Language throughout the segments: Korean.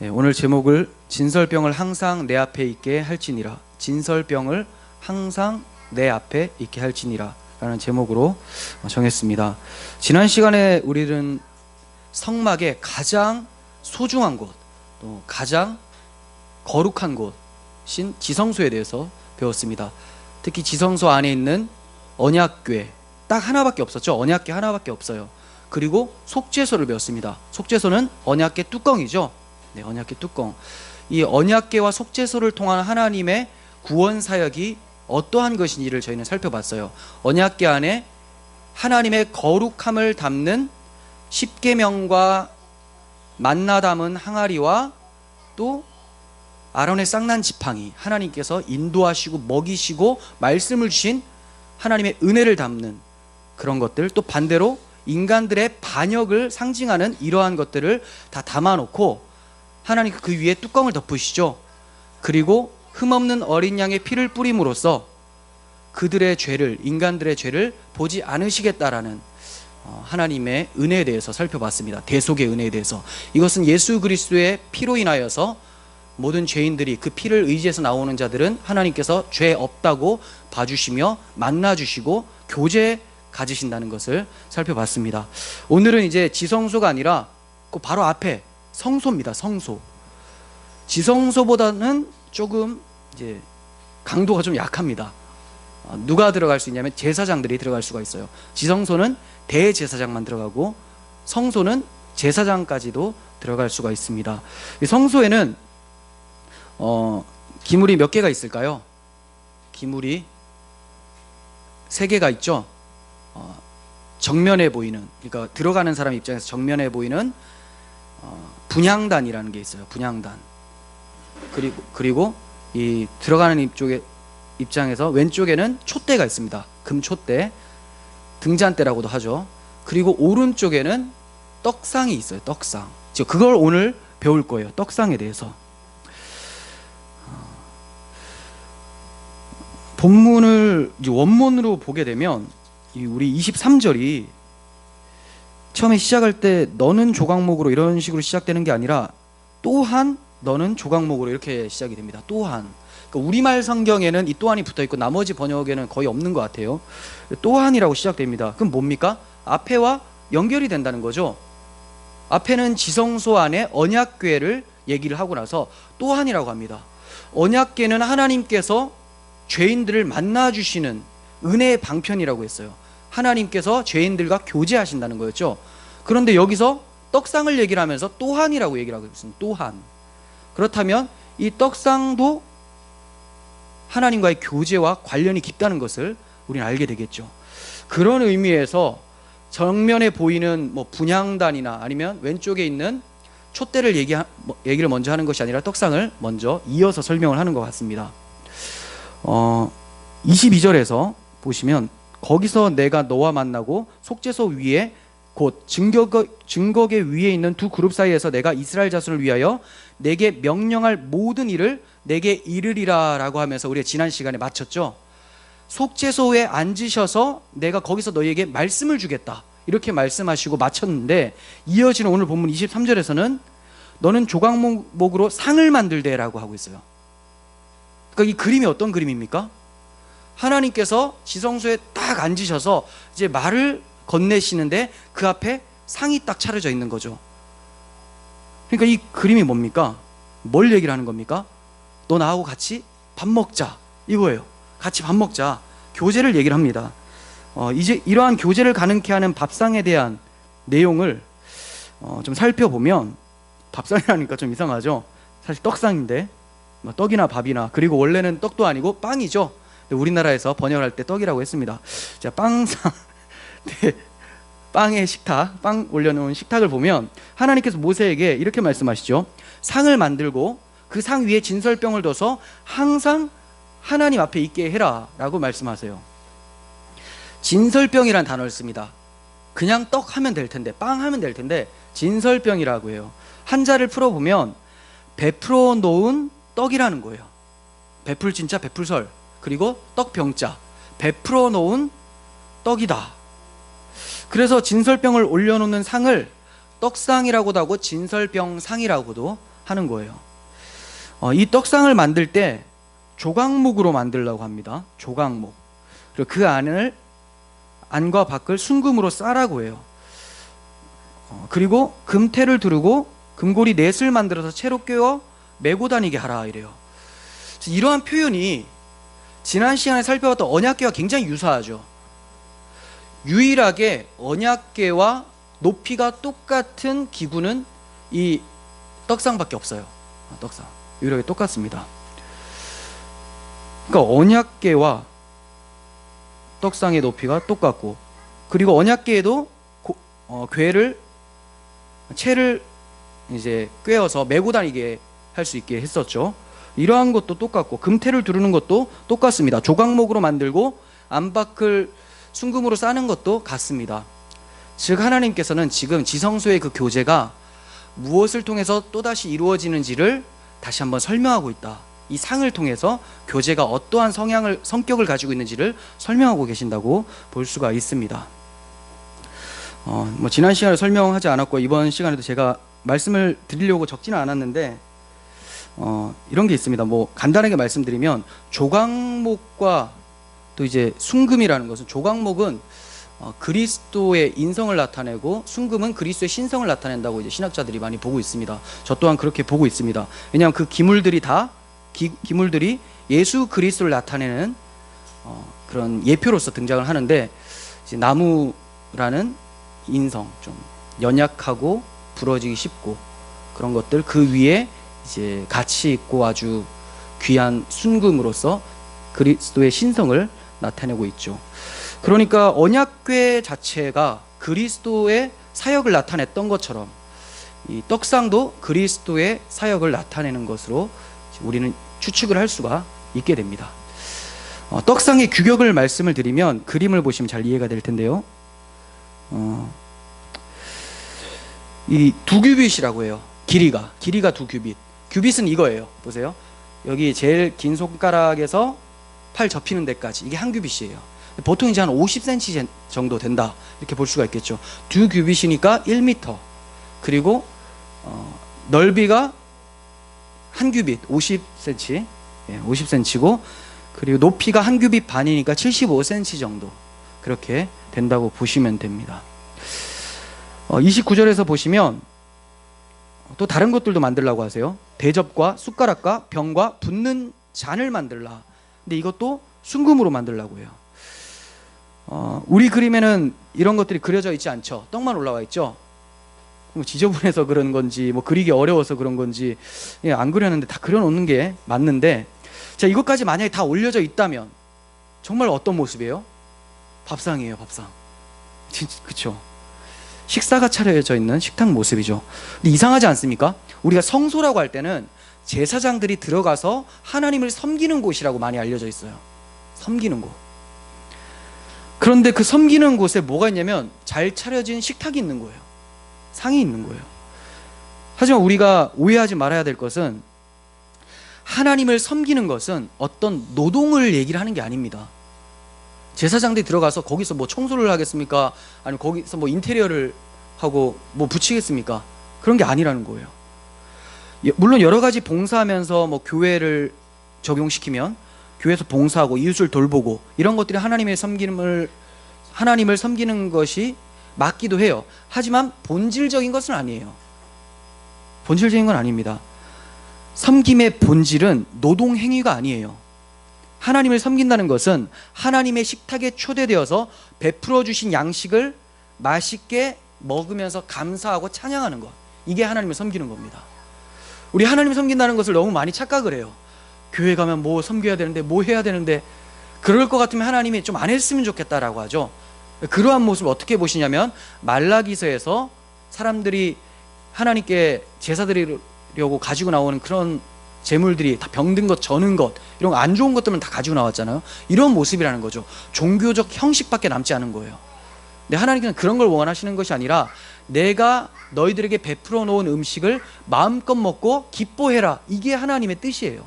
오늘 제목을 진설병을 항상 내 앞에 있게 할지니라. 진설병을 항상 내 앞에 있게 할지니라 라는 제목으로 정했습니다. 지난 시간에 우리는 성막의 가장 소중한 곳, 또 가장 거룩한 곳인 지성소에 대해서 배웠습니다. 특히 지성소 안에 있는 언약궤, 딱 하나밖에 없었죠. 언약궤 하나밖에 없어요. 그리고 속죄소를 배웠습니다. 속죄소는 언약궤 뚜껑이죠. 네, 언약궤 뚜껑. 이 언약궤와 속죄소를 통한 하나님의 구원 사역이 어떠한 것인지를 저희는 살펴봤어요. 언약궤 안에 하나님의 거룩함을 담는 십계명과 만나 담은 항아리와 또 아론의 쌍난 지팡이, 하나님께서 인도하시고 먹이시고 말씀을 주신 하나님의 은혜를 담는 그런 것들, 또 반대로 인간들의 반역을 상징하는 이러한 것들을 다 담아놓고 하나님 그 위에 뚜껑을 덮으시죠. 그리고 흠없는 어린 양의 피를 뿌림으로써 그들의 죄를, 인간들의 죄를 보지 않으시겠다라는 하나님의 은혜에 대해서 살펴봤습니다. 대속의 은혜에 대해서. 이것은 예수 그리스도의 피로 인하여서 모든 죄인들이, 그 피를 의지해서 나오는 자들은 하나님께서 죄 없다고 봐주시며 만나주시고 교제 가지신다는 것을 살펴봤습니다. 오늘은 이제 지성소가 아니라 그 바로 앞에 성소입니다. 성소. 지성소보다는 조금 이제 강도가 좀 약합니다. 누가 들어갈 수 있냐면 제사장들이 들어갈 수가 있어요. 지성소는 대제사장만 들어가고 성소는 제사장까지도 들어갈 수가 있습니다. 이 성소에는 기물이 몇 개가 있을까요? 기물이 3개가 있죠. 정면에 보이는, 그러니까 들어가는 사람 입장에서 정면에 보이는 분향단이라는 게 있어요. 분향단. 그리고 이 들어가는 이쪽에 입장에서 왼쪽에는 촛대가 있습니다. 금촛대, 등잔대라고도 하죠. 그리고 오른쪽에는 떡상이 있어요. 떡상. 그걸 오늘 배울 거예요. 떡상에 대해서. 본문을 원문으로 보게 되면 우리 23절이 처음에 시작할 때 너는 조각목으로 이런 식으로 시작되는 게 아니라 또한 너는 조각목으로 이렇게 시작이 됩니다. 또한. 그러니까 우리말 성경에는 이 또한이 붙어있고 나머지 번역에는 거의 없는 것 같아요. 또한이라고 시작됩니다. 그럼 뭡니까? 앞에와 연결이 된다는 거죠. 앞에는 지성소 안에 언약궤를 얘기를 하고 나서 또한이라고 합니다. 언약궤는 하나님께서 죄인들을 만나주시는 은혜의 방편이라고 했어요. 하나님께서 죄인들과 교제하신다는 거였죠. 그런데 여기서 떡상을 얘기를 하면서 또한이라고 얘기를 하고 있습니다. 또한. 그렇다면 이 떡상도 하나님과의 교제와 관련이 깊다는 것을 우리는 알게 되겠죠. 그런 의미에서 정면에 보이는 분향단이나 아니면 왼쪽에 있는 촛대를 얘기를 먼저 하는 것이 아니라 떡상을 먼저 이어서 설명을 하는 것 같습니다. 22절에서 보시면 거기서 내가 너와 만나고 속죄소 위에 곧 증거계 위에 있는 두 그룹 사이에서 내가 이스라엘 자손을 위하여 내게 명령할 모든 일을 내게 이르리라 라고 하면서 우리가 지난 시간에 마쳤죠. 속죄소에 앉으셔서 내가 거기서 너희에게 말씀을 주겠다 이렇게 말씀하시고 마쳤는데, 이어지는 오늘 본문 23절에서는 너는 조각목으로 상을 만들되 라고 하고 있어요. 그러니까 이 그림이 어떤 그림입니까? 하나님께서 지성소에 딱 앉으셔서 이제 말을 건네시는데 그 앞에 상이 딱 차려져 있는 거죠. 그러니까 이 그림이 뭡니까? 뭘 얘기를 하는 겁니까? 너 나하고 같이 밥 먹자 이거예요. 같이 밥 먹자. 교제를 얘기를 합니다. 이제 이러한 교제를 가능케 하는 밥상에 대한 내용을 좀 살펴보면, 밥상이라니까 좀 이상하죠. 사실 떡상인데 떡이나 밥이나, 그리고 원래는 떡도 아니고 빵이죠. 우리나라에서 번역할 때 떡이라고 했습니다. 자, 빵상, 네, 빵의 식탁, 빵 올려놓은 식탁을 보면 하나님께서 모세에게 이렇게 말씀하시죠. 상을 만들고 그 상 위에 진설병을 둬서 항상 하나님 앞에 있게 해라 라고 말씀하세요. 진설병이란 단어를 씁니다. 그냥 떡 하면 될 텐데, 빵 하면 될 텐데 진설병이라고 해요. 한자를 풀어보면 베풀어 놓은 떡이라는 거예요. 베풀 진짜 베풀설, 그리고 떡병자, 베풀어 놓은 떡이다. 그래서 진설병을 올려놓는 상을 떡상이라고도 하고 진설병상이라고도 하는 거예요. 이 떡상을 만들 때 조각목으로 만들려고 합니다. 조각목. 그리고 그 안과 밖을 순금으로 싸라고 해요. 그리고 금태를 두르고 금고리 넷을 만들어서 채로 꿰어 메고 다니게 하라 이래요. 이러한 표현이 지난 시간에 살펴봤던 언약궤와 굉장히 유사하죠. 유일하게 언약궤와 높이가 똑같은 기구는 이 떡상밖에 없어요. 떡상 유일하게 똑같습니다. 그러니까 언약궤와 떡상의 높이가 똑같고, 그리고 언약궤에도 채를 이제 꿰어서 메고 다니게 할 수 있게 했었죠. 이러한 것도 똑같고, 금태를 두르는 것도 똑같습니다. 조각목으로 만들고 안팎을 순금으로 싸는 것도 같습니다. 즉 하나님께서는 지금 지성소의 그 교제가 무엇을 통해서 또다시 이루어지는지를 다시 한번 설명하고 있다. 이 상을 통해서 교제가 어떠한 성격을 가지고 있는지를 설명하고 계신다고 볼 수가 있습니다. 지난 시간에 설명하지 않았고 이번 시간에도 제가 말씀을 드리려고 적지는 않았는데 이런 게 있습니다. 간단하게 말씀드리면, 조각목과 또 이제 순금이라는 것은, 조각목은 그리스도의 인성을 나타내고 순금은 그리스도의 신성을 나타낸다고 이제 신학자들이 많이 보고 있습니다. 저 또한 그렇게 보고 있습니다. 왜냐하면 그 기물들이 예수 그리스도를 나타내는 그런 예표로서 등장을 하는데, 이제 나무라는 인성, 좀 연약하고 부러지기 쉽고 그런 것들, 그 위에 이제 가치 있고 아주 귀한 순금으로서 그리스도의 신성을 나타내고 있죠. 그러니까 언약궤 자체가 그리스도의 사역을 나타냈던 것처럼 이 떡상도 그리스도의 사역을 나타내는 것으로 우리는 추측을 할 수가 있게 됩니다. 떡상의 규격을 말씀을 드리면, 그림을 보시면 잘 이해가 될 텐데요. 이 2규빗이라고 해요. 길이가 2규빗. 규빗은 이거예요. 보세요. 여기 제일 긴 손가락에서 팔 접히는 데까지, 이게 한 규빗이에요. 보통 이제 한 50cm 정도 된다, 이렇게 볼 수가 있겠죠. 2규빗이니까 1m. 그리고 넓이가 한 규빗 50cm, 50cm고, 그리고 높이가 한 규빗 반이니까 75cm 정도, 그렇게 된다고 보시면 됩니다. 29절에서 보시면 또 다른 것들도 만들라고 하세요. 대접과 숟가락과 병과 붓는 잔을 만들라. 근데 이것도 순금으로 만들라고 해요. 우리 그림에는 이런 것들이 그려져 있지 않죠. 떡만 올라와 있죠. 지저분해서 그런 건지 그리기 어려워서 그런 건지 안 그렸는데 다 그려놓는 게 맞는데, 자, 이것까지 만약에 다 올려져 있다면 정말 어떤 모습이에요? 밥상이에요. 밥상. 진짜, 그쵸? 식사가 차려져 있는 식탁 모습이죠. 근데 이상하지 않습니까? 우리가 성소라고 할 때는 제사장들이 들어가서 하나님을 섬기는 곳이라고 많이 알려져 있어요. 섬기는 곳. 그런데 그 섬기는 곳에 뭐가 있냐면 잘 차려진 식탁이 있는 거예요. 상이 있는 거예요. 하지만 우리가 오해하지 말아야 될 것은, 하나님을 섬기는 것은 어떤 노동을 얘기를 하는 게 아닙니다. 제사장들이 들어가서 거기서 청소를 하겠습니까? 아니면 거기서 인테리어를 하고 붙이겠습니까? 그런 게 아니라는 거예요. 물론 여러 가지 봉사하면서 교회를 적용시키면 교회에서 봉사하고 이웃을 돌보고 이런 것들이 하나님을 섬기는 것이 맞기도 해요. 하지만 본질적인 것은 아니에요. 본질적인 건 아닙니다. 섬김의 본질은 노동 행위가 아니에요. 하나님을 섬긴다는 것은 하나님의 식탁에 초대되어서 베풀어 주신 양식을 맛있게 먹으면서 감사하고 찬양하는 것, 이게 하나님을 섬기는 겁니다. 우리 하나님을 섬긴다는 것을 너무 많이 착각을 해요. 교회 가면 섬겨야 되는데 해야 되는데, 그럴 것 같으면 하나님이 좀 안 했으면 좋겠다라고 하죠. 그러한 모습을 어떻게 보시냐면, 말라기서에서 사람들이 하나님께 제사 드리려고 가지고 나오는 그런 재물들이 다 병든 것, 저는 것, 이런 거 안 좋은 것들은 다 가지고 나왔잖아요. 이런 모습이라는 거죠. 종교적 형식밖에 남지 않은 거예요. 근데 하나님께서는 그런 걸 원하시는 것이 아니라, 내가 너희들에게 베풀어 놓은 음식을 마음껏 먹고 기뻐해라, 이게 하나님의 뜻이에요.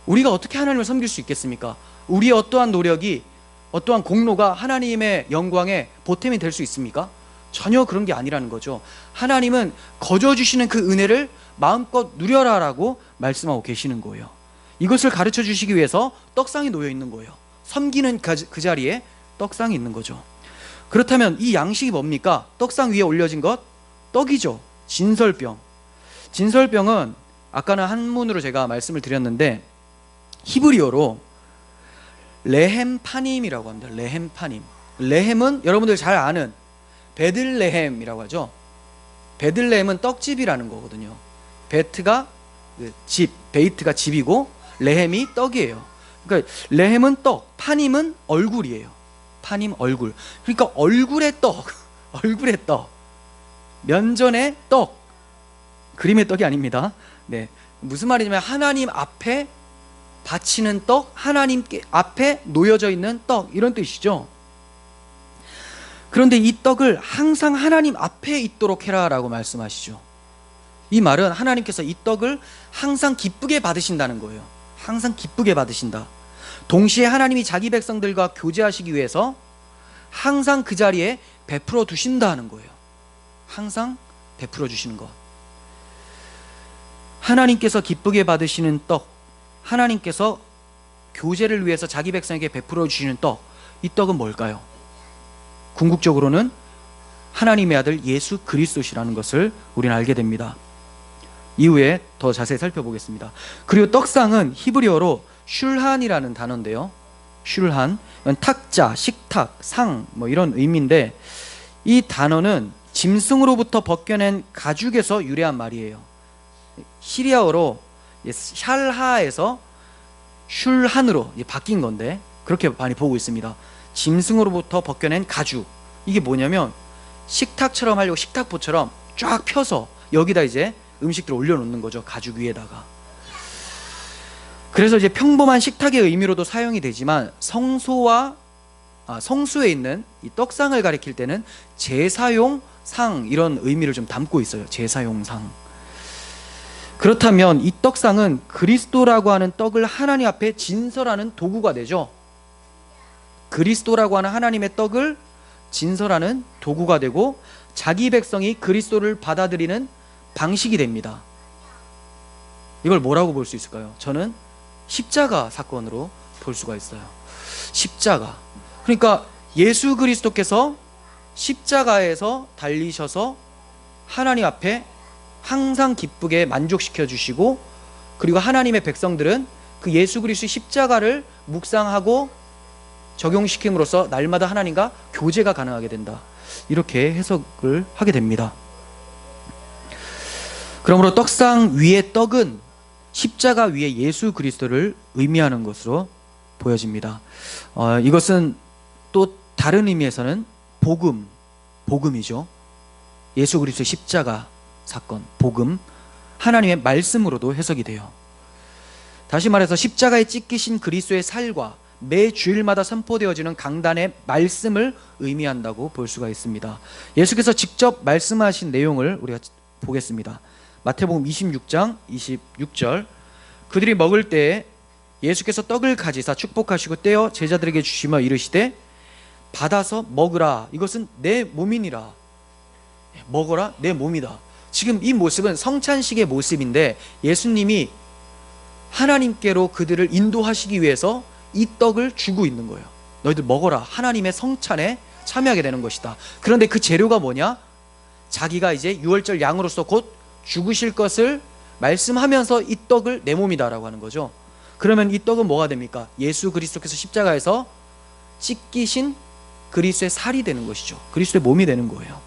우리가 어떻게 하나님을 섬길 수 있겠습니까? 우리의 어떠한 노력이, 어떠한 공로가 하나님의 영광에 보탬이 될 수 있습니까? 전혀 그런 게 아니라는 거죠. 하나님은 거저 주시는 그 은혜를 마음껏 누려라라고 말씀하고 계시는 거예요. 이것을 가르쳐 주시기 위해서 떡상이 놓여 있는 거예요. 섬기는 그 자리에 떡상이 있는 거죠. 그렇다면 이 양식이 뭡니까? 떡상 위에 올려진 것? 떡이죠. 진설병. 진설병은 아까는 한문으로 제가 말씀을 드렸는데 히브리어로 레헴파님이라고 합니다. 레헴파님. 레헴은 여러분들 잘 아는 베들레헴이라고 하죠. 베들레헴은 떡집이라는 거거든요. 베트가 집, 베이트가 집이고 레헴이 떡이에요. 그러니까 레헴은 떡, 파님은 얼굴이에요. 파님 얼굴. 그러니까 얼굴의 떡, 얼굴의 떡, 면전의 떡, 그림의 떡이 아닙니다. 네, 무슨 말이냐면 하나님 앞에 바치는 떡, 하나님 앞에 놓여져 있는 떡, 이런 뜻이죠. 그런데 이 떡을 항상 하나님 앞에 있도록 해라 라고 말씀하시죠. 이 말은 하나님께서 이 떡을 항상 기쁘게 받으신다는 거예요. 항상 기쁘게 받으신다. 동시에 하나님이 자기 백성들과 교제하시기 위해서 항상 그 자리에 베풀어 두신다는 거예요. 항상 베풀어 주시는 것. 하나님께서 기쁘게 받으시는 떡, 하나님께서 교제를 위해서 자기 백성에게 베풀어 주시는 떡, 이 떡은 뭘까요? 궁극적으로는 하나님의 아들 예수 그리스도시라는 것을 우리는 알게 됩니다. 이후에 더 자세히 살펴보겠습니다. 그리고 떡상은 히브리어로 슐한이라는 단어인데요. 슐한, 탁자, 식탁, 상, 이런 의미인데 이 단어는 짐승으로부터 벗겨낸 가죽에서 유래한 말이에요. 시리아어로 샬하에서 슐한으로 바뀐 건데 그렇게 많이 보고 있습니다. 짐승으로부터 벗겨낸 가죽. 이게 뭐냐면 식탁처럼 하려고 식탁보처럼 쫙 펴서 여기다 이제 음식들을 올려놓는 거죠. 가죽 위에다가. 그래서 이제 평범한 식탁의 의미로도 사용이 되지만 성소에 있는 이 떡상을 가리킬 때는 제사용 상, 이런 의미를 좀 담고 있어요. 제사용 상. 그렇다면 이 떡상은 그리스도라고 하는 떡을 하나님 앞에 진설하는 도구가 되죠. 그리스도라고 하는 하나님의 떡을 진설하는 도구가 되고 자기 백성이 그리스도를 받아들이는 방식이 됩니다. 이걸 뭐라고 볼 수 있을까요? 저는 십자가 사건으로 볼 수가 있어요. 십자가. 그러니까 예수 그리스도께서 십자가에서 달리셔서 하나님 앞에 항상 기쁘게 만족시켜 주시고, 그리고 하나님의 백성들은 그 예수 그리스도의 십자가를 묵상하고 적용시킴으로써 날마다 하나님과 교제가 가능하게 된다. 이렇게 해석을 하게 됩니다. 그러므로 떡상 위의 떡은 십자가 위에 예수 그리스도를 의미하는 것으로 보여집니다. 이것은 또 다른 의미에서는 복음이죠. 예수 그리스도의 십자가 사건, 복음, 하나님의 말씀으로도 해석이 돼요. 다시 말해서 십자가에 찢기신 그리스도의 살과 매 주일마다 선포되어지는 강단의 말씀을 의미한다고 볼 수가 있습니다. 예수께서 직접 말씀하신 내용을 우리가 보겠습니다. 마태복음 26장 26절, 그들이 먹을 때에 예수께서 떡을 가지사 축복하시고 떼어 제자들에게 주시며 이르시되 받아서 먹으라, 이것은 내 몸이니라. 먹어라, 내 몸이다. 지금 이 모습은 성찬식의 모습인데 예수님이 하나님께로 그들을 인도하시기 위해서 이 떡을 주고 있는 거예요. 너희들 먹어라, 하나님의 성찬에 참여하게 되는 것이다. 그런데 그 재료가 뭐냐? 자기가 이제 유월절 양으로서 곧 죽으실 것을 말씀하면서 이 떡을 내 몸이다라고 하는 거죠. 그러면 이 떡은 뭐가 됩니까? 예수 그리스도께서 십자가에서 찢기신 그리스도의 살이 되는 것이죠. 그리스도의 몸이 되는 거예요.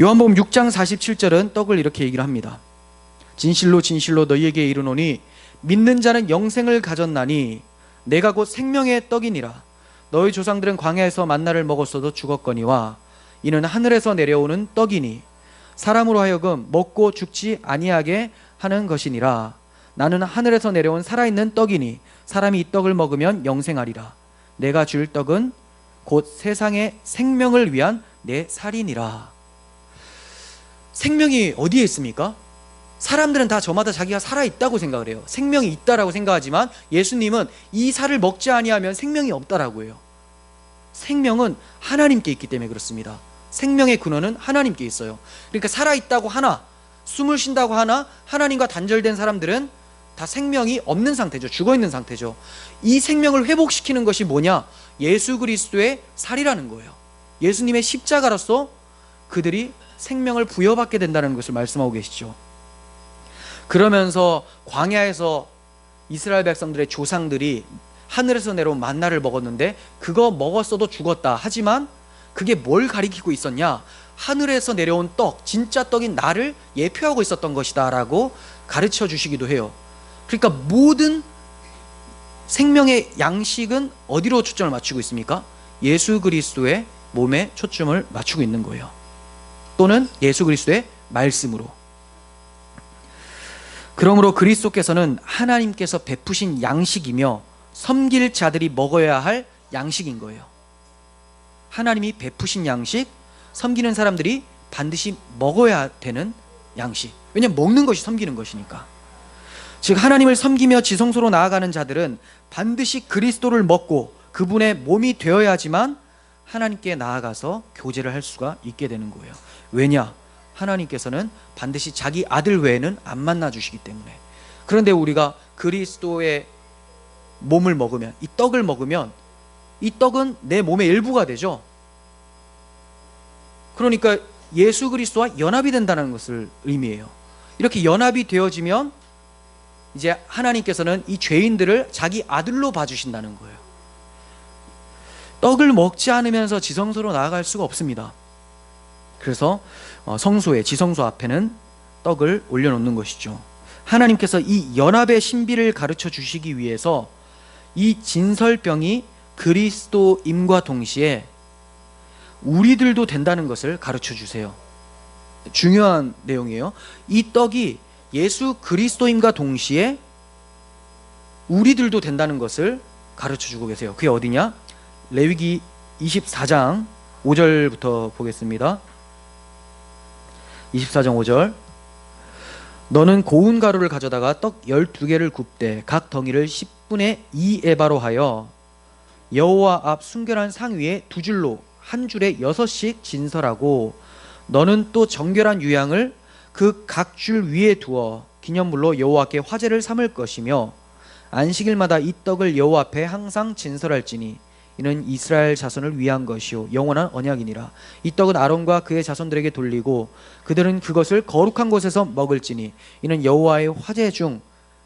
요한복음 6장 47절은 떡을 이렇게 얘기를 합니다. 진실로 진실로 너희에게 이르노니 믿는 자는 영생을 가졌나니 내가 곧 생명의 떡이니라. 너희 조상들은 광야에서 만나를 먹었어도 죽었거니와 이는 하늘에서 내려오는 떡이니 사람으로 하여금 먹고 죽지 아니하게 하는 것이니라. 나는 하늘에서 내려온 살아있는 떡이니 사람이 이 떡을 먹으면 영생하리라. 내가 줄 떡은 곧 세상의 생명을 위한 내 살이니라. 생명이 어디에 있습니까? 사람들은 다 저마다 자기가 살아있다고 생각을 해요. 생명이 있다라고 생각하지만 예수님은 이 살을 먹지 아니하면 생명이 없다라고 해요. 생명은 하나님께 있기 때문에 그렇습니다. 생명의 근원은 하나님께 있어요. 그러니까 살아있다고 하나, 숨을 쉰다고 하나, 하나님과 단절된 사람들은 다 생명이 없는 상태죠. 죽어있는 상태죠. 이 생명을 회복시키는 것이 뭐냐? 예수 그리스도의 살이라는 거예요. 예수님의 십자가로서 그들이 생명을 부여받게 된다는 것을 말씀하고 계시죠. 그러면서 광야에서 이스라엘 백성들의 조상들이 하늘에서 내려온 만나를 먹었는데 그거 먹었어도 죽었다. 하지만 그게 뭘 가리키고 있었냐? 하늘에서 내려온 떡, 진짜 떡인 나를 예표하고 있었던 것이다 라고 가르쳐 주시기도 해요. 그러니까 모든 생명의 양식은 어디로 초점을 맞추고 있습니까? 예수 그리스도의 몸에 초점을 맞추고 있는 거예요. 또는 예수 그리스도의 말씀으로. 그러므로 그리스도께서는 하나님께서 베푸신 양식이며 섬길 자들이 먹어야 할 양식인 거예요. 하나님이 베푸신 양식, 섬기는 사람들이 반드시 먹어야 되는 양식. 왜냐하면 먹는 것이 섬기는 것이니까. 즉 하나님을 섬기며 지성소로 나아가는 자들은 반드시 그리스도를 먹고 그분의 몸이 되어야지만 하나님께 나아가서 교제를 할 수가 있게 되는 거예요. 왜냐? 하나님께서는 반드시 자기 아들 외에는 안 만나 주시기 때문에. 그런데 우리가 그리스도의 몸을 먹으면, 이 떡을 먹으면 이 떡은 내 몸의 일부가 되죠. 그러니까 예수 그리스도와 연합이 된다는 것을 의미해요. 이렇게 연합이 되어지면 이제 하나님께서는 이 죄인들을 자기 아들로 봐주신다는 거예요. 떡을 먹지 않으면서 지성소로 나아갈 수가 없습니다. 그래서 성소에, 지성소 앞에는 떡을 올려놓는 것이죠. 하나님께서 이 연합의 신비를 가르쳐 주시기 위해서 이 진설병이 그리스도임과 동시에 우리들도 된다는 것을 가르쳐 주세요. 중요한 내용이에요. 이 떡이 예수 그리스도임과 동시에 우리들도 된다는 것을 가르쳐 주고 계세요. 그게 어디냐? 레위기 24장 5절부터 보겠습니다. 24장 5절. 너는 고운 가루를 가져다가 떡 12개를 굽되 각 덩이를 10분의 2에바로 하여 여호와 앞 순결한 상 위에 두 줄로 한 줄에 6씩 진설하고 너는 또 정결한 유향을 그 각 줄 위에 두어 기념물로 여호와께 화제를 삼을 것이며 안식일마다 이 떡을 여호와 앞에 항상 진설할지니 이는 이스라엘 자손을 위한 것이요 영원한 언약이니라. 이 떡은 아론과 그의 자손들에게 돌리고 그들은 그것을 거룩한 곳에서 먹을지니 이는 여호와의 화제 중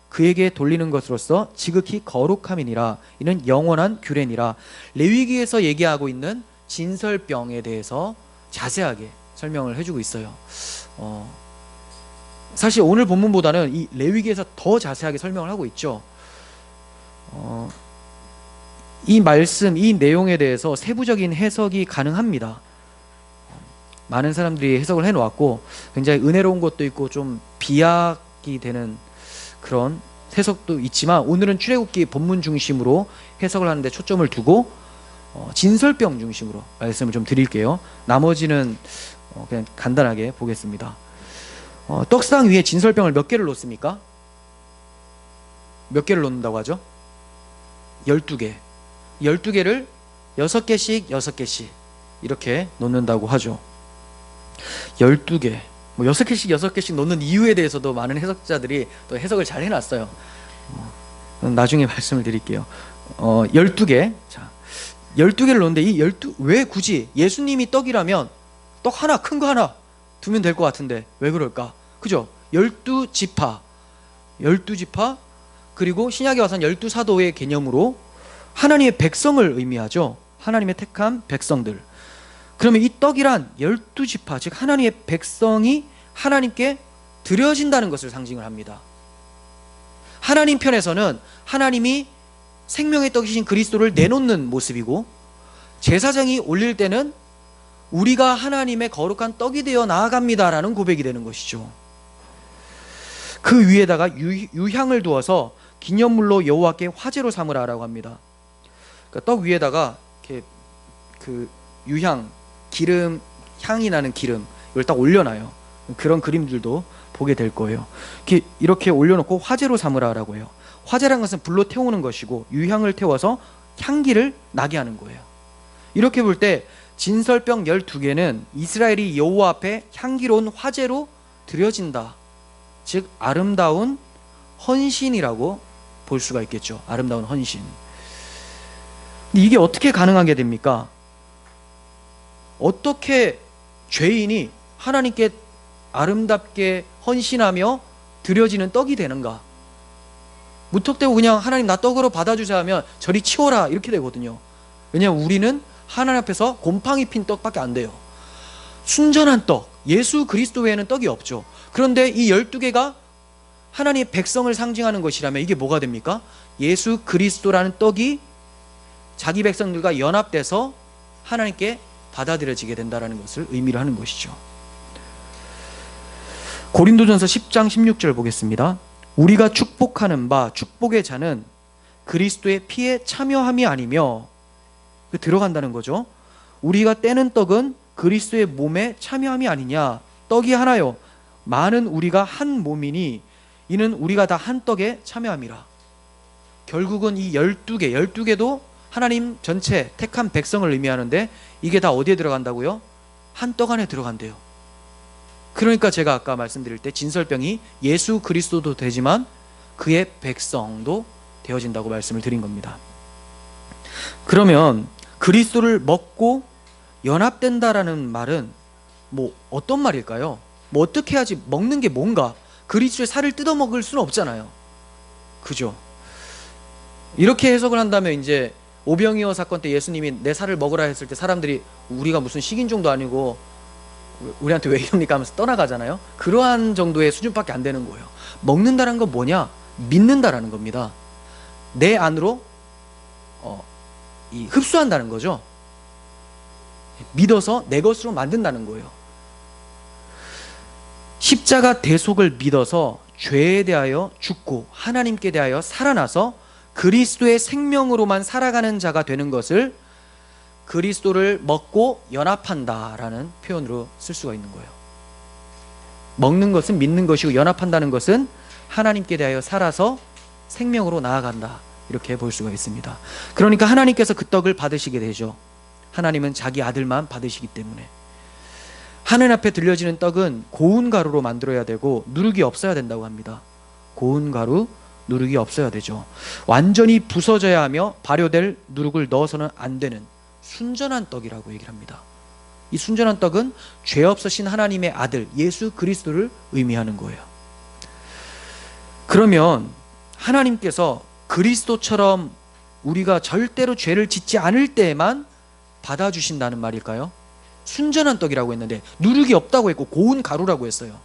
그에게 돌리는 것으로서 지극히 거룩함이니라. 이는 영원한 규례니라. 레위기에서 얘기하고 있는 진설병에 대해서 자세하게 설명을 해주고 있어요. 사실 오늘 본문보다는 이 레위기에서 더 자세하게 설명을 하고 있죠. 이 말씀, 이 내용에 대해서 세부적인 해석이 가능합니다. 많은 사람들이 해석을 해놓았고 굉장히 은혜로운 것도 있고 좀 비약이 되는 그런 해석도 있지만 오늘은 출애굽기 본문 중심으로 해석을 하는데 초점을 두고 진설병 중심으로 말씀을 좀 드릴게요. 나머지는 그냥 간단하게 보겠습니다. 떡상 위에 진설병을 몇 개를 놓습니까? 몇 개를 놓는다고 하죠? 12개. 12개를 6개씩 6개씩 이렇게 놓는다고 하죠. 12개. 6개씩 6개씩 놓는 이유에 대해서도 많은 해석자들이 또 해석을 잘 해놨어요. 나중에 말씀을 드릴게요. 12개. 자, 12개를 놓는데 왜 굳이 예수님이 떡이라면 떡 하나, 큰 거 하나 두면 될 것 같은데 왜 그럴까? 그죠? 12지파. 12지파 그리고 신약에 와서는 12사도의 개념으로 하나님의 백성을 의미하죠. 하나님의 택한 백성들. 그러면 이 떡이란 12지파, 즉 하나님의 백성이 하나님께 드려진다는 것을 상징을 합니다. 하나님 편에서는 하나님이 생명의 떡이신 그리스도를 내놓는 모습이고 제사장이 올릴 때는 우리가 하나님의 거룩한 떡이 되어 나아갑니다라는 고백이 되는 것이죠. 그 위에다가 유향을 두어서 기념물로 여호와께 화제로 삼으라라고 합니다. 그러니까 떡 위에다가 이렇게 그 유향, 기름, 향이 나는 기름 이걸 딱 올려놔요. 그런 그림들도 보게 될 거예요. 이렇게 올려놓고 화제로 삼으라라고 해요. 화제란 것은 불로 태우는 것이고 유향을 태워서 향기를 나게 하는 거예요. 이렇게 볼 때 진설병 12개는 이스라엘이 여호와 앞에 향기로운 화제로 드려진다. 즉 아름다운 헌신이라고 볼 수가 있겠죠. 아름다운 헌신. 근데 이게 어떻게 가능하게 됩니까? 어떻게 죄인이 하나님께 아름답게 헌신하며 드려지는 떡이 되는가? 무턱대고 그냥 하나님 나 떡으로 받아주세요 하면 저리 치워라 이렇게 되거든요. 왜냐하면 우리는 하나님 앞에서 곰팡이 핀 떡밖에 안 돼요. 순전한 떡, 예수 그리스도 외에는 떡이 없죠. 그런데 이 12개가 하나님의 백성을 상징하는 것이라면 이게 뭐가 됩니까? 예수 그리스도라는 떡이 자기 백성들과 연합돼서 하나님께 받아들여지게 된다는 것을 의미를 하는 것이죠. 고린도전서 10장 16절 보겠습니다. 우리가 축복하는 바 축복의 자는 그리스도의 피에 참여함이 아니며, 들어간다는 거죠. 우리가 떼는 떡은 그리스도의 몸에 참여함이 아니냐. 떡이 하나요 많은 우리가 한 몸이니 이는 우리가 다 한 떡에 참여함이라. 결국은 이 12개도 하나님 전체 택한 백성을 의미하는데 이게 다 어디에 들어간다고요? 한 떡 안에 들어간대요. 그러니까 제가 아까 말씀드릴 때 진설병이 예수 그리스도도 되지만 그의 백성도 되어진다고 말씀을 드린 겁니다. 그러면 그리스도를 먹고 연합된다라는 말은 뭐 어떤 말일까요? 뭐 어떻게 해야지, 먹는 게 뭔가? 그리스도의 살을 뜯어 먹을 수는 없잖아요. 그죠? 이렇게 해석을 한다면 이제 오병이어 사건 때 예수님이 내 살을 먹으라 했을 때 사람들이 우리가 무슨 식인종도 아니고 우리한테 왜 이럽니까 하면서 떠나가잖아요. 그러한 정도의 수준밖에 안 되는 거예요. 먹는다는 건 뭐냐? 믿는다라는 겁니다. 내 안으로 흡수한다는 거죠. 믿어서 내 것으로 만든다는 거예요. 십자가 대속을 믿어서 죄에 대하여 죽고 하나님께 대하여 살아나서 그리스도의 생명으로만 살아가는 자가 되는 것을 그리스도를 먹고 연합한다라는 표현으로 쓸 수가 있는 거예요. 먹는 것은 믿는 것이고 연합한다는 것은 하나님께 대하여 살아서 생명으로 나아간다, 이렇게 볼 수가 있습니다. 그러니까 하나님께서 그 떡을 받으시게 되죠. 하나님은 자기 아들만 받으시기 때문에. 하늘 앞에 들려지는 떡은 고운 가루로 만들어야 되고 누룩이 없어야 된다고 합니다. 고운 가루, 누룩이 없어야 되죠. 완전히 부서져야 하며 발효될 누룩을 넣어서는 안 되는 순전한 떡이라고 얘기를 합니다. 이 순전한 떡은 죄 없으신 하나님의 아들 예수 그리스도를 의미하는 거예요. 그러면 하나님께서 그리스도처럼 우리가 절대로 죄를 짓지 않을 때에만 받아주신다는 말일까요? 순전한 떡이라고 했는데 누룩이 없다고 했고 고운 가루라고 했어요.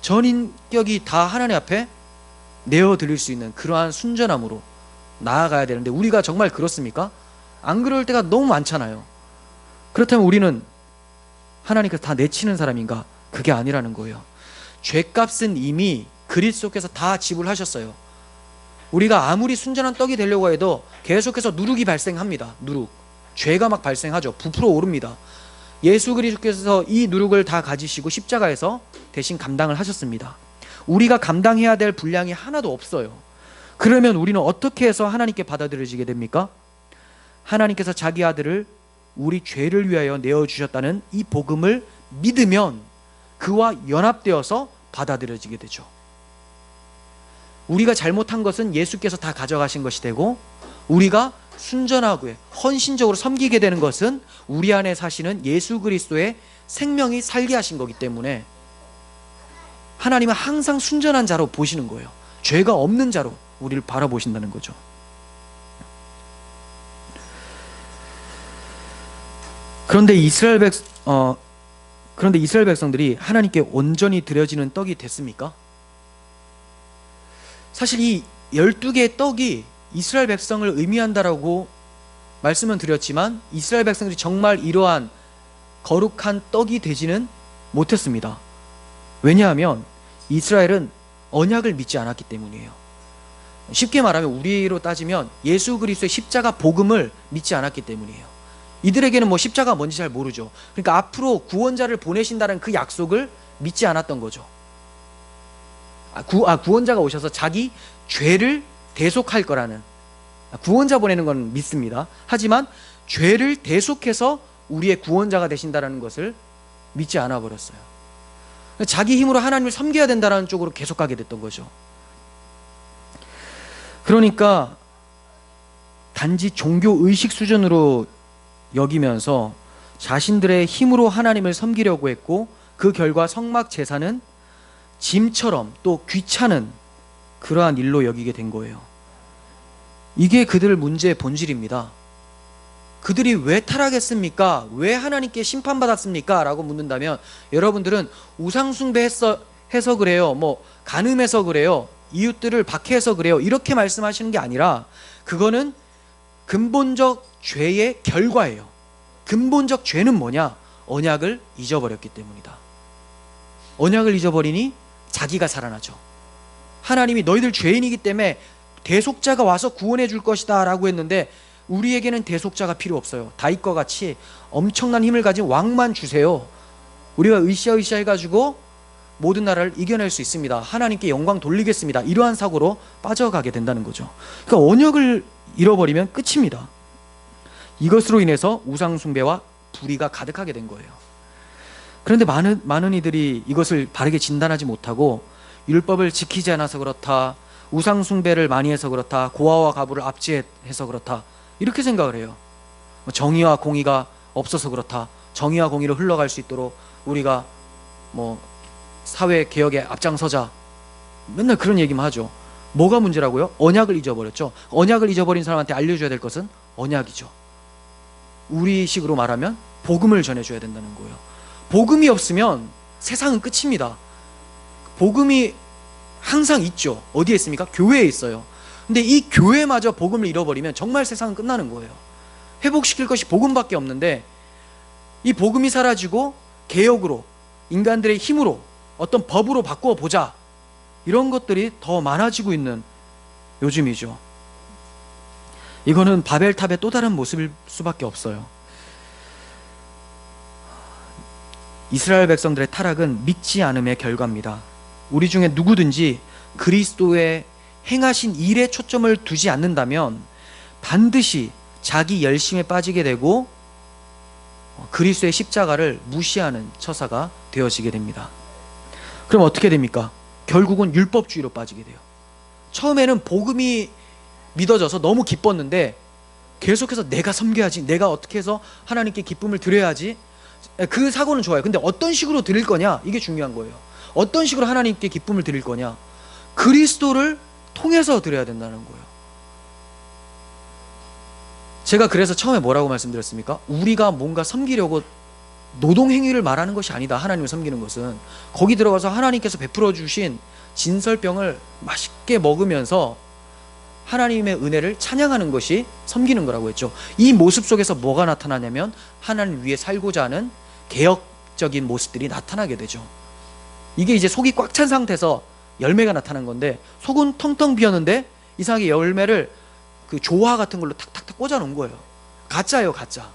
전인격이 다 하나님 앞에 내어드릴 수 있는 그러한 순전함으로 나아가야 되는데 우리가 정말 그렇습니까? 안 그럴 때가 너무 많잖아요. 그렇다면 우리는 하나님께서 다 내치는 사람인가? 그게 아니라는 거예요. 죄값은 이미 그리스도께서 다 지불하셨어요. 우리가 아무리 순전한 떡이 되려고 해도 계속해서 누룩이 발생합니다. 누룩, 죄가 막 발생하죠. 부풀어 오릅니다. 예수 그리스도께서 이 누룩을 다 가지시고 십자가에서 대신 감당을 하셨습니다. 우리가 감당해야 될 분량이 하나도 없어요. 그러면 우리는 어떻게 해서 하나님께 받아들여지게 됩니까? 하나님께서 자기 아들을 우리 죄를 위하여 내어주셨다는 이 복음을 믿으면 그와 연합되어서 받아들여지게 되죠. 우리가 잘못한 것은 예수께서 다 가져가신 것이 되고 우리가 순전하고 헌신적으로 섬기게 되는 것은 우리 안에 사시는 예수 그리스도의 생명이 살게 하신 거기 때문에 하나님은 항상 순전한 자로 보시는 거예요. 죄가 없는 자로 우리를 바라보신다는 거죠. 그런데 이스라엘 백성들이 하나님께 온전히 드려지는 떡이 됐습니까? 사실 이 12개의 떡이 이스라엘 백성을 의미한다라고 말씀은 드렸지만 이스라엘 백성들이 정말 이러한 거룩한 떡이 되지는 못했습니다. 왜냐하면 이스라엘은 언약을 믿지 않았기 때문이에요. 쉽게 말하면 우리로 따지면 예수 그리스도의 십자가 복음을 믿지 않았기 때문이에요. 이들에게는 뭐 십자가 뭔지 잘 모르죠. 그러니까 앞으로 구원자를 보내신다는 그 약속을 믿지 않았던 거죠. 구원자가 오셔서 자기 죄를 대속할 거라는, 구원자 보내는 건 믿습니다. 하지만 죄를 대속해서 우리의 구원자가 되신다는 것을 믿지 않아 버렸어요. 자기 힘으로 하나님을 섬겨야 된다는 쪽으로 계속 가게 됐던 거죠. 그러니까 단지 종교 의식 수준으로 여기면서 자신들의 힘으로 하나님을 섬기려고 했고, 그 결과 성막 제사는 짐처럼 또 귀찮은 그러한 일로 여기게 된 거예요. 이게 그들 문제의 본질입니다. 그들이 왜 타락했습니까? 왜 하나님께 심판받았습니까? 라고 묻는다면, 여러분들은 우상숭배해서 그래요, 뭐 간음해서 그래요, 이웃들을 박해해서 그래요, 이렇게 말씀하시는 게 아니라, 그거는 근본적 죄의 결과예요. 근본적 죄는 뭐냐? 언약을 잊어버렸기 때문이다. 언약을 잊어버리니 자기가 살아나죠. 하나님이 너희들 죄인이기 때문에 대속자가 와서 구원해 줄 것이다 라고 했는데, 우리에게는 대속자가 필요 없어요. 다윗과 같이 엄청난 힘을 가진 왕만 주세요. 우리가 으쌰으쌰 해가지고 모든 나라를 이겨낼 수 있습니다. 하나님께 영광 돌리겠습니다. 이러한 사고로 빠져가게 된다는 거죠. 그러니까 언약을 잃어버리면 끝입니다. 이것으로 인해서 우상숭배와 불의가 가득하게 된 거예요. 그런데 많은 이들이 이것을 바르게 진단하지 못하고, 율법을 지키지 않아서 그렇다, 우상숭배를 많이 해서 그렇다, 고아와 과부를 압제해서 그렇다, 이렇게 생각을 해요. 정의와 공의가 없어서 그렇다, 정의와 공의로 흘러갈 수 있도록 우리가 뭐 사회 개혁에 앞장서자, 맨날 그런 얘기만 하죠. 뭐가 문제라고요? 언약을 잊어버렸죠. 언약을 잊어버린 사람한테 알려줘야 될 것은 언약이죠. 우리식으로 말하면 복음을 전해줘야 된다는 거예요. 복음이 없으면 세상은 끝입니다. 복음이 항상 있죠. 어디에 있습니까? 교회에 있어요. 근데 이 교회마저 복음을 잃어버리면 정말 세상은 끝나는 거예요. 회복시킬 것이 복음밖에 없는데, 이 복음이 사라지고 개혁으로, 인간들의 힘으로, 어떤 법으로 바꾸어 보자, 이런 것들이 더 많아지고 있는 요즘이죠. 이거는 바벨탑의 또 다른 모습일 수밖에 없어요. 이스라엘 백성들의 타락은 믿지 않음의 결과입니다. 우리 중에 누구든지 그리스도의 행하신 일에 초점을 두지 않는다면 반드시 자기 열심에 빠지게 되고 그리스도의 십자가를 무시하는 처사가 되어지게 됩니다. 그럼 어떻게 됩니까? 결국은 율법주의로 빠지게 돼요. 처음에는 복음이 믿어져서 너무 기뻤는데 계속해서 내가 섬겨야지, 내가 어떻게 해서 하나님께 기쁨을 드려야지, 그 사고는 좋아요. 근데 어떤 식으로 드릴 거냐, 이게 중요한 거예요. 어떤 식으로 하나님께 기쁨을 드릴 거냐, 그리스도를 통해서 드려야 된다는 거예요. 제가 그래서 처음에 뭐라고 말씀드렸습니까? 우리가 뭔가 섬기려고 노동행위를 말하는 것이 아니다. 하나님을 섬기는 것은 거기 들어가서 하나님께서 베풀어 주신 진설병을 맛있게 먹으면서 하나님의 은혜를 찬양하는 것이 섬기는 거라고 했죠. 이 모습 속에서 뭐가 나타나냐면 하나님 위에 살고자 하는 개혁적인 모습들이 나타나게 되죠. 이게 이제 속이 꽉 찬 상태에서 열매가 나타난 건데, 속은 텅텅 비었는데 이상하게 열매를 그 조화 같은 걸로 탁탁탁 꽂아 놓은 거예요. 가짜예요, 가짜.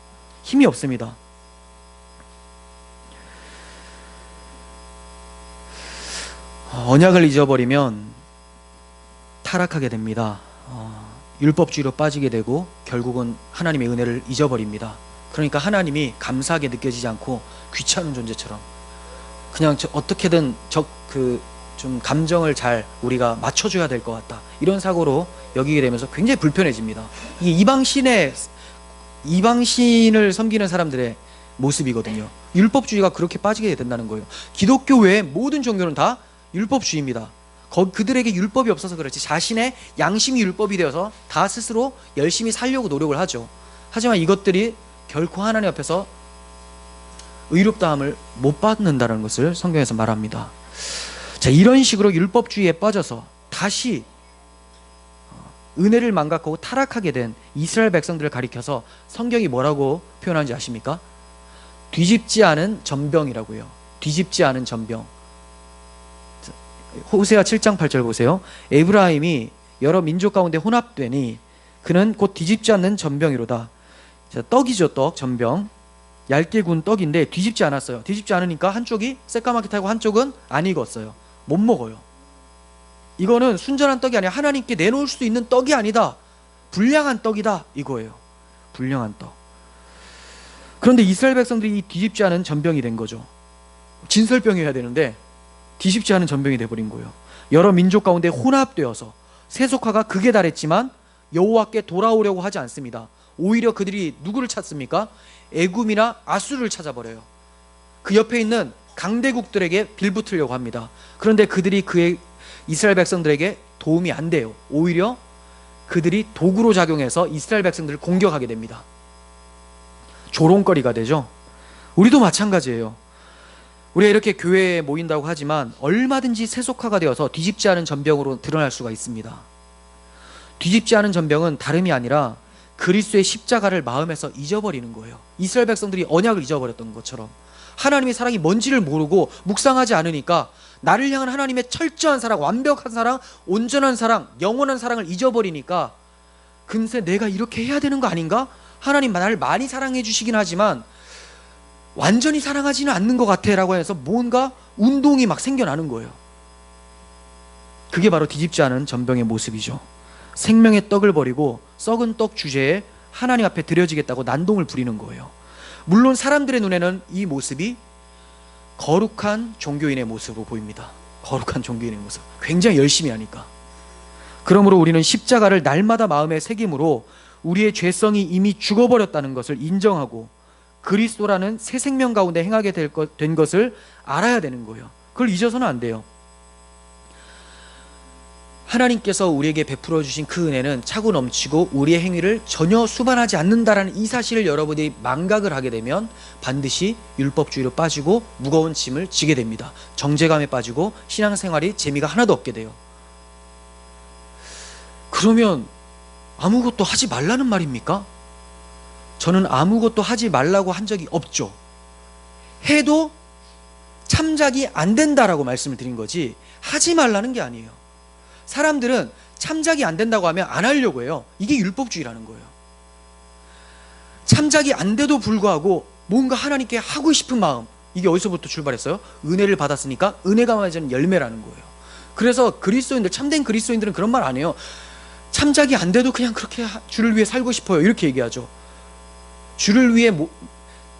힘이 없습니다. 언약을 잊어버리면 타락하게 됩니다. 율법주의로 빠지게 되고 결국은 하나님의 은혜를 잊어버립니다. 그러니까 하나님이 감사하게 느껴지지 않고 귀찮은 존재처럼 그냥 어떻게든 좀 감정을 잘 우리가 맞춰줘야 될 것 같다, 이런 사고로 여기게 되면서 굉장히 불편해집니다. 이게 이방신을 섬기는 사람들의 모습이거든요. 율법주의가 그렇게 빠지게 된다는 거예요. 기독교 외의 모든 종교는 다 율법주의입니다. 그들에게 율법이 없어서 그렇지, 자신의 양심이 율법이 되어서 다 스스로 열심히 살려고 노력을 하죠. 하지만 이것들이 결코 하나님 앞에서 의롭다함을 못 받는다는 것을 성경에서 말합니다. 자, 이런 식으로 율법주의에 빠져서 다시 은혜를 망각하고 타락하게 된 이스라엘 백성들을 가리켜서 성경이 뭐라고 표현하는지 아십니까? 뒤집지 않은 전병이라고요. 뒤집지 않은 전병. 호세아 7장 8절 보세요. 에브라임이 여러 민족 가운데 혼합되니 그는 곧 뒤집지 않는 전병이로다. 자, 떡이죠, 떡, 전병. 얇게 구운 떡인데 뒤집지 않았어요. 뒤집지 않으니까 한쪽이 새까맣게 타고 한쪽은 안 익었어요. 못 먹어요. 이거는 순전한 떡이 아니라 하나님께 내놓을 수 있는 떡이 아니다. 불량한 떡이다, 이거예요. 불량한 떡. 그런데 이스라엘 백성들이 이 뒤집지 않은 전병이 된 거죠. 진설병이어야 되는데 뒤집지 않은 전병이 돼버린 거예요. 여러 민족 가운데 혼합되어서 세속화가 극에 달했지만 여호와께 돌아오려고 하지 않습니다. 오히려 그들이 누구를 찾습니까? 애굽이나 아수르를 찾아버려요. 그 옆에 있는 강대국들에게 빌붙으려고 합니다. 그런데 그들이 그의 이스라엘 백성들에게 도움이 안 돼요. 오히려 그들이 도구로 작용해서 이스라엘 백성들을 공격하게 됩니다. 조롱거리가 되죠. 우리도 마찬가지예요. 우리가 이렇게 교회에 모인다고 하지만 얼마든지 세속화가 되어서 뒤집지 않은 전병으로 드러날 수가 있습니다. 뒤집지 않은 전병은 다름이 아니라 그리스도의 십자가를 마음에서 잊어버리는 거예요. 이스라엘 백성들이 언약을 잊어버렸던 것처럼 하나님의 사랑이 뭔지를 모르고 묵상하지 않으니까 나를 향한 하나님의 철저한 사랑, 완벽한 사랑, 온전한 사랑, 영원한 사랑을 잊어버리니까 금세 내가 이렇게 해야 되는 거 아닌가? 하나님 나를 많이 사랑해 주시긴 하지만 완전히 사랑하지는 않는 것 같아 라고 해서 뭔가 운동이 막 생겨나는 거예요. 그게 바로 뒤집지 않은 전병의 모습이죠. 생명의 떡을 버리고 썩은 떡 주제에 하나님 앞에 드려지겠다고 난동을 부리는 거예요. 물론 사람들의 눈에는 이 모습이 거룩한 종교인의 모습으로 보입니다. 거룩한 종교인의 모습, 굉장히 열심히 하니까. 그러므로 우리는 십자가를 날마다 마음에 새김으로 우리의 죄성이 이미 죽어버렸다는 것을 인정하고 그리스도라는 새 생명 가운데 행하게 된 것을 알아야 되는 거예요. 그걸 잊어서는 안 돼요. 하나님께서 우리에게 베풀어 주신 그 은혜는 차고 넘치고 우리의 행위를 전혀 수반하지 않는다라는 이 사실을 여러분이 망각을 하게 되면 반드시 율법주의로 빠지고 무거운 짐을 지게 됩니다. 정죄감에 빠지고 신앙생활이 재미가 하나도 없게 돼요. 그러면 아무것도 하지 말라는 말입니까? 저는 아무것도 하지 말라고 한 적이 없죠. 해도 참작이 안 된다라고 말씀을 드린 거지 하지 말라는 게 아니에요. 사람들은 참작이 안 된다고 하면 안 하려고 해요. 이게 율법주의라는 거예요. 참작이 안 돼도 불구하고 뭔가 하나님께 하고 싶은 마음, 이게 어디서부터 출발했어요? 은혜를 받았으니까 은혜가 맺은 열매라는 거예요. 그래서 그리스도인들, 참된 그리스도인들은 그런 말 안 해요. 참작이 안 돼도 그냥 그렇게 주를 위해 살고 싶어요, 이렇게 얘기하죠. 주를 위해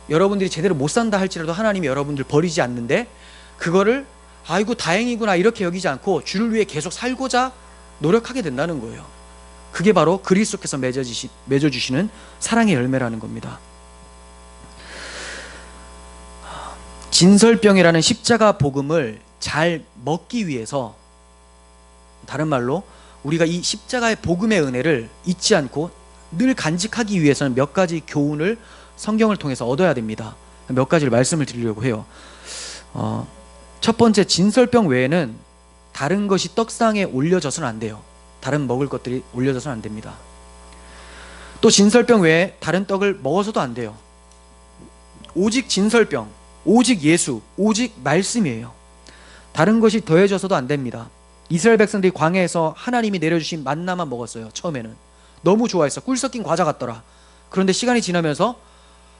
여러분들이 제대로 못 산다 할지라도 하나님이 여러분들 버리지 않는데 그거를 아이고 다행이구나 이렇게 여기지 않고 주를 위해 계속 살고자 노력하게 된다는 거예요. 그게 바로 그리스도께서 맺어주시는 사랑의 열매라는 겁니다. 진설병이라는 십자가 복음을 잘 먹기 위해서, 다른 말로 우리가 이 십자가의 복음의 은혜를 잊지 않고 늘 간직하기 위해서는 몇 가지 교훈을 성경을 통해서 얻어야 됩니다. 몇 가지를 말씀을 드리려고 해요. 첫 번째, 진설병 외에는 다른 것이 떡상에 올려져서는 안 돼요. 다른 먹을 것들이 올려져서는 안 됩니다. 또 진설병 외에 다른 떡을 먹어서도 안 돼요. 오직 진설병, 오직 예수, 오직 말씀이에요. 다른 것이 더해져서도 안 됩니다. 이스라엘 백성들이 광야에서 하나님이 내려주신 만나만 먹었어요. 처음에는 너무 좋아했어. 꿀 섞인 과자 같더라. 그런데 시간이 지나면서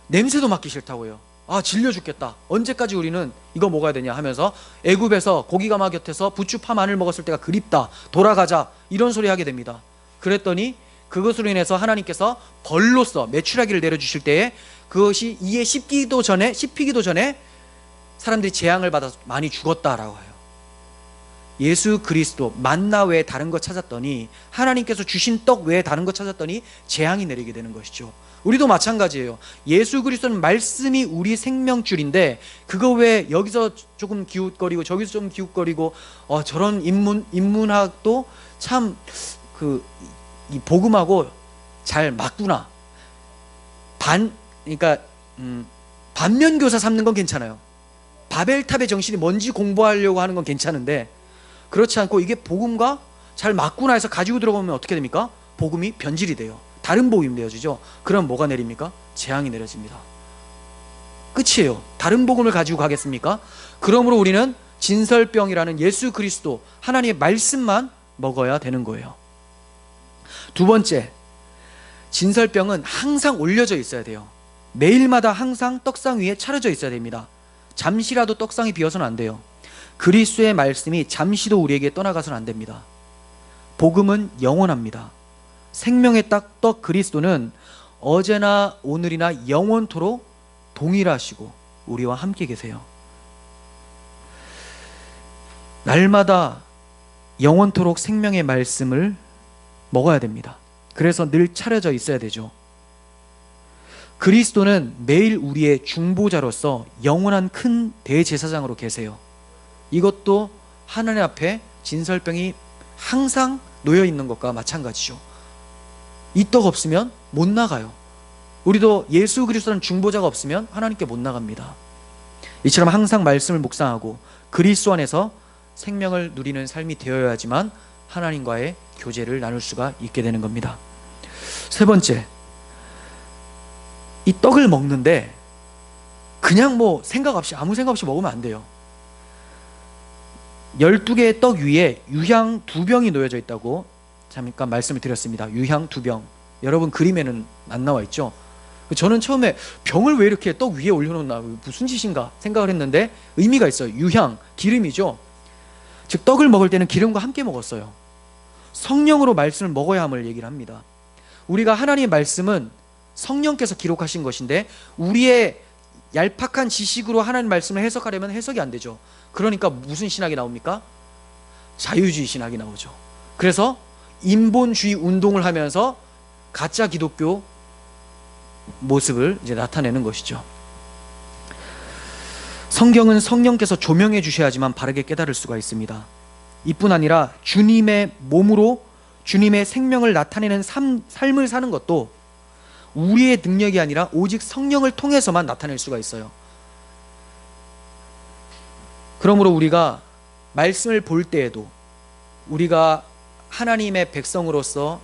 냄새도 맡기 싫다고 해요. 아, 질려 죽겠다. 언제까지 우리는 이거 먹어야 되냐 하면서 애굽에서 고기가마 곁에서 부추, 파, 마늘 먹었을 때가 그립다. 돌아가자. 이런 소리 하게 됩니다. 그랬더니 그것으로 인해서 하나님께서 벌로써 메추라기를 내려주실 때에 그것이 이에 씹히기도 전에 사람들이 재앙을 받아서 많이 죽었다라고 해요. 예수 그리스도 만나 외에 다른 것 찾았더니, 하나님께서 주신 떡 외에 다른 것 찾았더니 재앙이 내리게 되는 것이죠. 우리도 마찬가지예요. 예수 그리스도는 말씀이 우리 생명줄인데 그거 왜 여기서 조금 기웃거리고 저기서 좀 기웃거리고 저런 인문학도 참 이 복음하고 잘 맞구나. 그러니까 반면교사 삼는 건 괜찮아요. 바벨탑의 정신이 뭔지 공부하려고 하는 건 괜찮은데 그렇지 않고 이게 복음과 잘 맞구나 해서 가지고 들어가면 어떻게 됩니까? 복음이 변질이 돼요. 다른 복음이 되어지죠. 그럼 뭐가 내립니까? 재앙이 내려집니다. 끝이에요. 다른 복음을 가지고 가겠습니까? 그러므로 우리는 진설병이라는 예수 그리스도 하나님의 말씀만 먹어야 되는 거예요. 두 번째, 진설병은 항상 올려져 있어야 돼요. 매일마다 항상 떡상 위에 차려져 있어야 됩니다. 잠시라도 떡상이 비어서는 안 돼요. 그리스도의 말씀이 잠시도 우리에게 떠나가서는 안 됩니다. 복음은 영원합니다. 생명의 떡 그리스도는 어제나 오늘이나 영원토록 동일하시고 우리와 함께 계세요. 날마다 영원토록 생명의 말씀을 먹어야 됩니다. 그래서 늘 차려져 있어야 되죠. 그리스도는 매일 우리의 중보자로서 영원한 큰 대제사장으로 계세요. 이것도 하나님 앞에 진설병이 항상 놓여 있는 것과 마찬가지죠. 이 떡 없으면 못 나가요. 우리도 예수 그리스도는 중보자가 없으면 하나님께 못 나갑니다. 이처럼 항상 말씀을 묵상하고 그리스도 안에서 생명을 누리는 삶이 되어야지만 하나님과의 교제를 나눌 수가 있게 되는 겁니다. 세 번째, 이 떡을 먹는데 그냥 뭐 생각 없이 아무 생각 없이 먹으면 안 돼요. 12개의 떡 위에 유향 2병이 놓여져 있다고 잠깐 말씀을 드렸습니다. 유향 2병. 여러분 그림에는 안 나와 있죠? 저는 처음에 병을 왜 이렇게 떡 위에 올려놓나, 무슨 짓인가 생각을 했는데 의미가 있어요. 유향, 기름이죠. 즉 떡을 먹을 때는 기름과 함께 먹었어요. 성령으로 말씀을 먹어야 함을 얘기를 합니다. 우리가 하나님의 말씀은 성령께서 기록하신 것인데 우리의 얄팍한 지식으로 하나님 말씀을 해석하려면 해석이 안 되죠. 그러니까 무슨 신학이 나옵니까? 자유주의 신학이 나오죠. 그래서 인본주의 운동을 하면서 가짜 기독교 모습을 이제 나타내는 것이죠. 성경은 성령께서 조명해 주셔야지만 바르게 깨달을 수가 있습니다. 이뿐 아니라 주님의 몸으로 주님의 생명을 나타내는 삶을 사는 것도 우리의 능력이 아니라 오직 성령을 통해서만 나타낼 수가 있어요. 그러므로 우리가 말씀을 볼 때에도 우리가 하나님의 백성으로서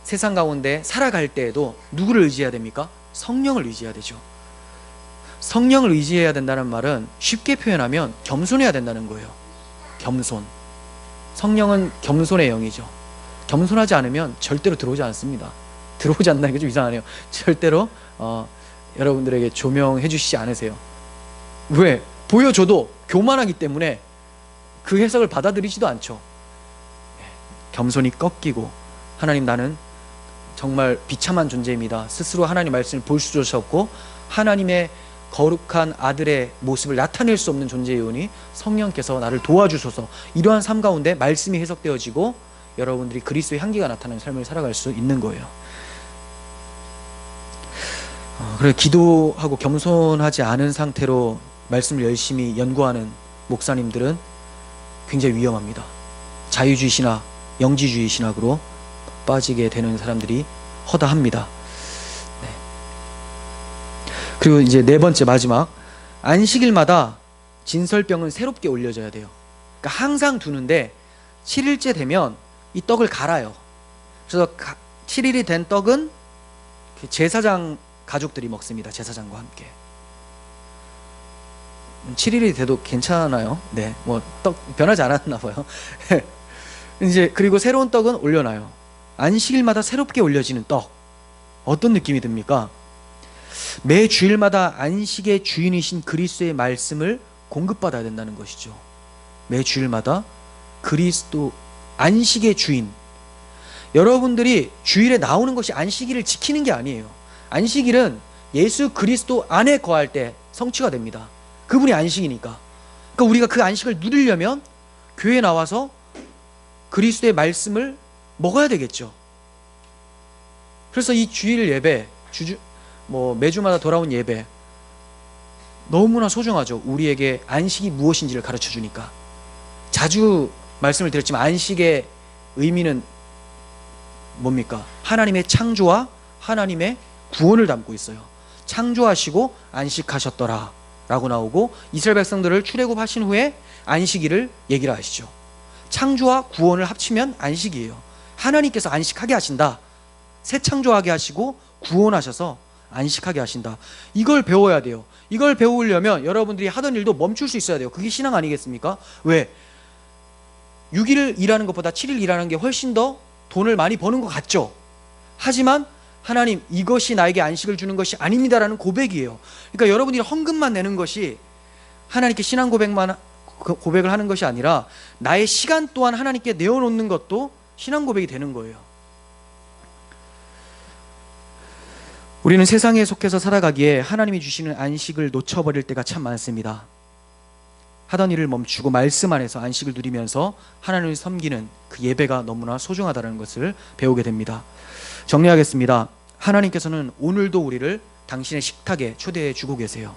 세상 가운데 살아갈 때에도 누구를 의지해야 됩니까? 성령을 의지해야 되죠. 성령을 의지해야 된다는 말은 쉽게 표현하면 겸손해야 된다는 거예요. 겸손. 성령은 겸손의 영이죠. 겸손하지 않으면 절대로 들어오지 않습니다. 들어오지 않는다는 게 좀 이상하네요. 절대로 여러분들에게 조명해 주시지 않으세요. 왜? 보여줘도 교만하기 때문에 그 해석을 받아들이지도 않죠. 겸손히 꺾이고, 하나님 나는 정말 비참한 존재입니다. 스스로 하나님 말씀을 볼 수조차 없고 하나님의 거룩한 아들의 모습을 나타낼 수 없는 존재이오니 성령께서 나를 도와주소서. 이러한 삶 가운데 말씀이 해석되어지고 여러분들이 그리스도의 향기가 나타나는 삶을 살아갈 수 있는 거예요. 그래서 기도하고 겸손하지 않은 상태로 말씀을 열심히 연구하는 목사님들은 굉장히 위험합니다. 자유주의 신학, 영지주의 신학으로 빠지게 되는 사람들이 허다합니다. 네. 그리고 이제 네 번째 마지막, 안식일마다 진설병은 새롭게 올려져야 돼요. 그러니까 항상 두는데 7일째 되면 이 떡을 갈아요. 그래서 7일이 된 떡은 제사장 가족들이 먹습니다. 제사장과 함께. 7일이 돼도 괜찮아요. 네, 뭐 떡 변하지 않았나 봐요. 이제 그리고 새로운 떡은 올려놔요. 안식일마다 새롭게 올려지는 떡, 어떤 느낌이 듭니까? 매 주일마다 안식의 주인이신 그리스도의 말씀을 공급받아야 된다는 것이죠. 매 주일마다 그리스도 안식의 주인. 여러분들이 주일에 나오는 것이 안식일을 지키는 게 아니에요. 안식일은 예수 그리스도 안에 거할 때 성취가 됩니다. 그분이 안식이니까. 그러니까 우리가 그 안식을 누리려면 교회에 나와서 그리스도의 말씀을 먹어야 되겠죠. 그래서 이 주일 예배, 매주마다 돌아온 예배 너무나 소중하죠. 우리에게 안식이 무엇인지를 가르쳐 주니까. 자주 말씀을 드렸지만 안식의 의미는 뭡니까? 하나님의 창조와 하나님의 구원을 담고 있어요. 창조하시고 안식하셨더라 라고 나오고, 이스라엘 백성들을 출애굽하신 후에 안식일을 얘기를 하시죠. 창조와 구원을 합치면 안식이에요. 하나님께서 안식하게 하신다. 새 창조하게 하시고 구원하셔서 안식하게 하신다. 이걸 배워야 돼요. 이걸 배우려면 여러분들이 하던 일도 멈출 수 있어야 돼요. 그게 신앙 아니겠습니까? 왜? 6일 일하는 것보다 7일 일하는 게 훨씬 더 돈을 많이 버는 것 같죠. 하지만 하나님, 이것이 나에게 안식을 주는 것이 아닙니다라는 고백이에요. 그러니까 여러분들이 헌금만 내는 것이 하나님께 신앙 고백을 하는 것이 아니라 나의 시간 또한 하나님께 내어놓는 것도 신앙 고백이 되는 거예요. 우리는 세상에 속해서 살아가기에 하나님이 주시는 안식을 놓쳐버릴 때가 참 많습니다. 하던 일을 멈추고 말씀 안에서 안식을 누리면서 하나님을 섬기는 그 예배가 너무나 소중하다는 것을 배우게 됩니다. 정리하겠습니다. 하나님께서는 오늘도 우리를 당신의 식탁에 초대해 주고 계세요.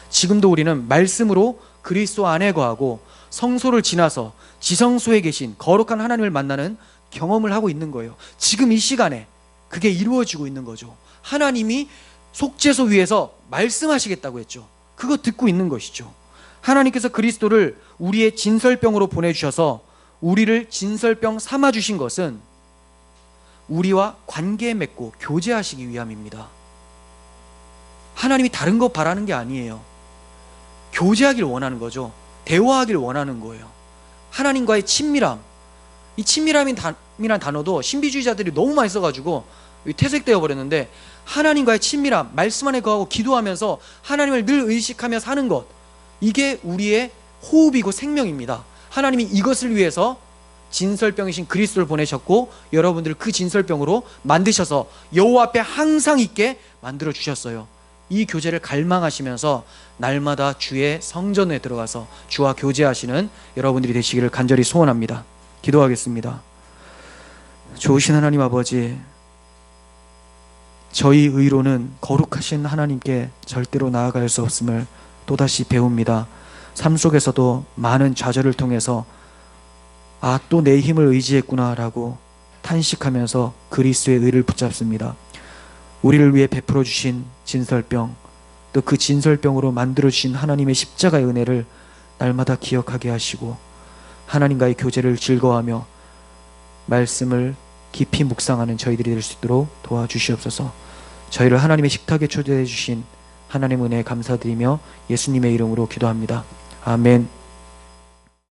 지금도 우리는 말씀으로 그리스도 안에 거하고 성소를 지나서 지성소에 계신 거룩한 하나님을 만나는 경험을 하고 있는 거예요. 지금 이 시간에 그게 이루어지고 있는 거죠. 하나님이 속죄소 위에서 말씀하시겠다고 했죠. 그거 듣고 있는 것이죠. 하나님께서 그리스도를 우리의 진설병으로 보내주셔서 우리를 진설병 삼아주신 것은 우리와 관계 맺고 교제하시기 위함입니다. 하나님이 다른 거 바라는 게 아니에요. 교제하길 원하는 거죠. 대화하길 원하는 거예요. 하나님과의 친밀함. 이 친밀함이란 단어도 신비주의자들이 너무 많이 써가지고 퇴색되어 버렸는데, 하나님과의 친밀함, 말씀 안에 거하고 기도하면서 하나님을 늘 의식하며 사는 것, 이게 우리의 호흡이고 생명입니다. 하나님이 이것을 위해서 진설병이신 그리스도를 보내셨고 여러분들을 그 진설병으로 만드셔서 여호와 앞에 항상 있게 만들어 주셨어요. 이 교제를 갈망하시면서 날마다 주의 성전에 들어가서 주와 교제하시는 여러분들이 되시기를 간절히 소원합니다. 기도하겠습니다. 좋으신 하나님 아버지, 저희 의로는 거룩하신 하나님께 절대로 나아갈 수 없음을 또다시 배웁니다. 삶 속에서도 많은 좌절을 통해서 또 내 힘을 의지했구나 라고 탄식하면서 그리스도의 의를 붙잡습니다. 우리를 위해 베풀어 주신 진설병, 또 그 진설병으로 만들어 주신 하나님의 십자가의 은혜를 날마다 기억하게 하시고 하나님과의 교제를 즐거워하며 말씀을 깊이 묵상하는 저희들이 될 수 있도록 도와주시옵소서. 저희를 하나님의 식탁에 초대해 주신 하나님 은혜에 감사드리며 예수님의 이름으로 기도합니다. 아멘.